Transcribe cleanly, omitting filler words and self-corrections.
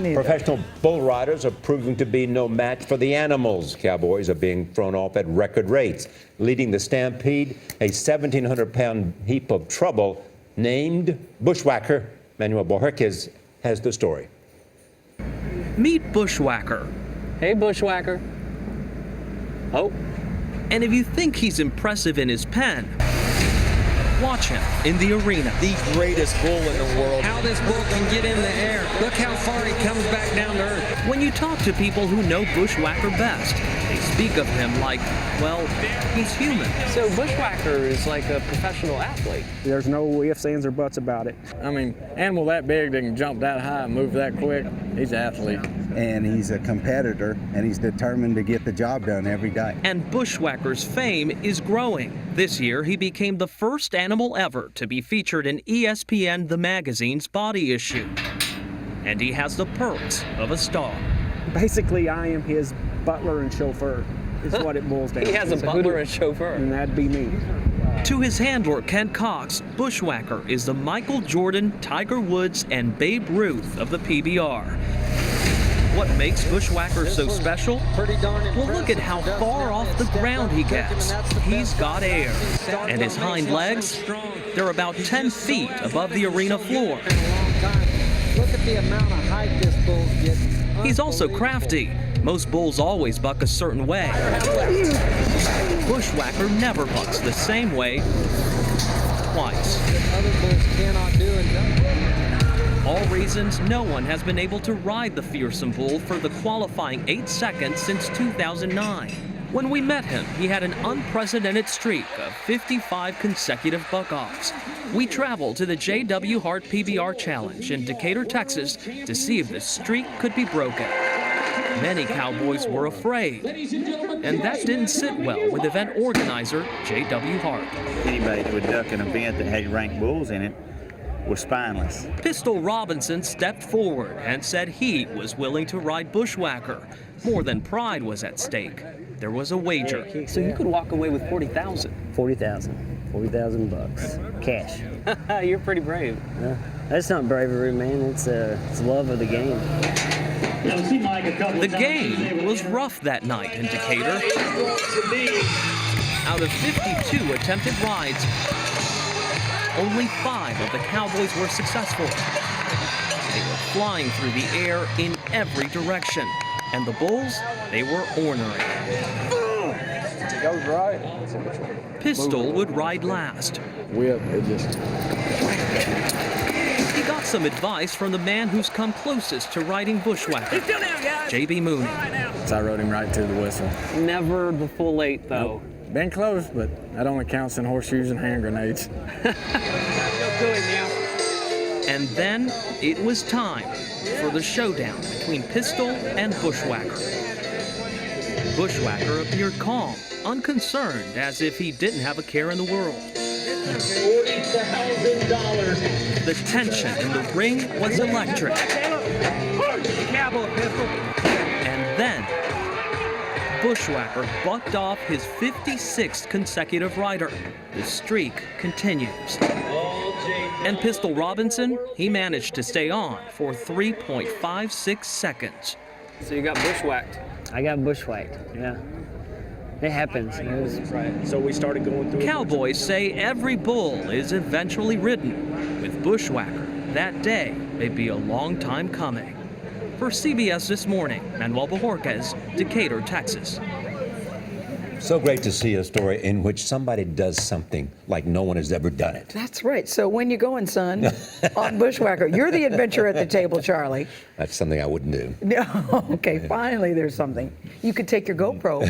neither. Professional bull riders are proving to be no match for the animals. Cowboys are being thrown off at record rates. Leading the stampede, a 1,700-pound heap of trouble named Bushwacker. Manuel Bojorquez has the story. Meet Bushwacker. Hey, Bushwacker. Oh. And if you think he's impressive in his pen, watch him in the arena. The greatest bull in the world. How this bull can get in the air. Look how far he comes back down to earth. When you talk to people who know Bushwacker best, they speak of him like, well, he's human. So Bushwacker is like a professional athlete. There's no ifs, ands, or buts about it. I mean, animal that big that can jump that high and move that quick, he's an athlete. And he's a competitor, and he's determined to get the job done every day. And Bushwacker's fame is growing. This year, he became the first animal ever to be featured in ESPN The Magazine's body issue. And he has the perks of a star. Basically, I am his butler and chauffeur, is what it boils down to. He has a butler and chauffeur. And that'd be me. To his handler, Ken Cox, Bushwacker is the Michael Jordan, Tiger Woods, and Babe Ruth of the PBR. What makes Bushwacker so special? Well, look at how far off the ground he gets. He's got air. And his hind legs, they're about 10 feet above the arena floor. Look at the amount of height this bull's getting. He's also crafty. Most bulls always buck a certain way. Bushwacker never bucks the same way twice. Other bulls cannot do it. All reasons no one has been able to ride the fearsome bull for the qualifying 8 seconds since 2009. When we met him, he had an unprecedented streak of 55 consecutive buck-offs. We traveled to the J.W. Hart PBR Challenge in Decatur, Texas, to see if the streak could be broken. Many cowboys were afraid, and that didn't sit well with event organizer J.W. Hart. Anybody that would duck an event that had ranked bulls in it was spineless. Pistol Robinson stepped forward and said he was willing to ride Bushwacker. More than pride was at stake. There was a wager. So you could walk away with 40,000. 40,000. 40,000 bucks. Cash. You're pretty brave. That's not bravery, man. It's love of the game. The game was rough that night in Decatur. Out of 52 attempted rides, only 5 of the cowboys were successful. They were flying through the air in every direction. And the bulls, they were ornery. It goes right. Pistol would ride last. Whip, it just... He got some advice from the man who's come closest to riding Bushwacker, J.B. Mooney. So I rode him right to the whistle. Never the full 8, though. Nope. Been close, but that only counts in horseshoes and hand grenades. And then it was time for the showdown between Pistol and Bushwacker. Bushwacker appeared calm, unconcerned, as if he didn't have a care in the world. $40,000. The tension in the ring was electric. And then Bushwacker bucked off his 56th consecutive rider. The streak continues. And Pistol Robinson, he managed to stay on for 3.56 seconds. So you got bushwhacked. I got bushwhacked, yeah. It happens. Right. So we started going through. Cowboys say every bull is eventually ridden. With Bushwacker, that day may be a long time coming. For CBS This Morning, Manuel Bojorquez, Decatur, Texas. So great to see a story in which somebody does something like no one has ever done it. That's right. So when you going, son, on Bushwacker? You're the adventurer at the table, Charlie. That's something I wouldn't do. No, okay, finally there's something. You could take your GoPro.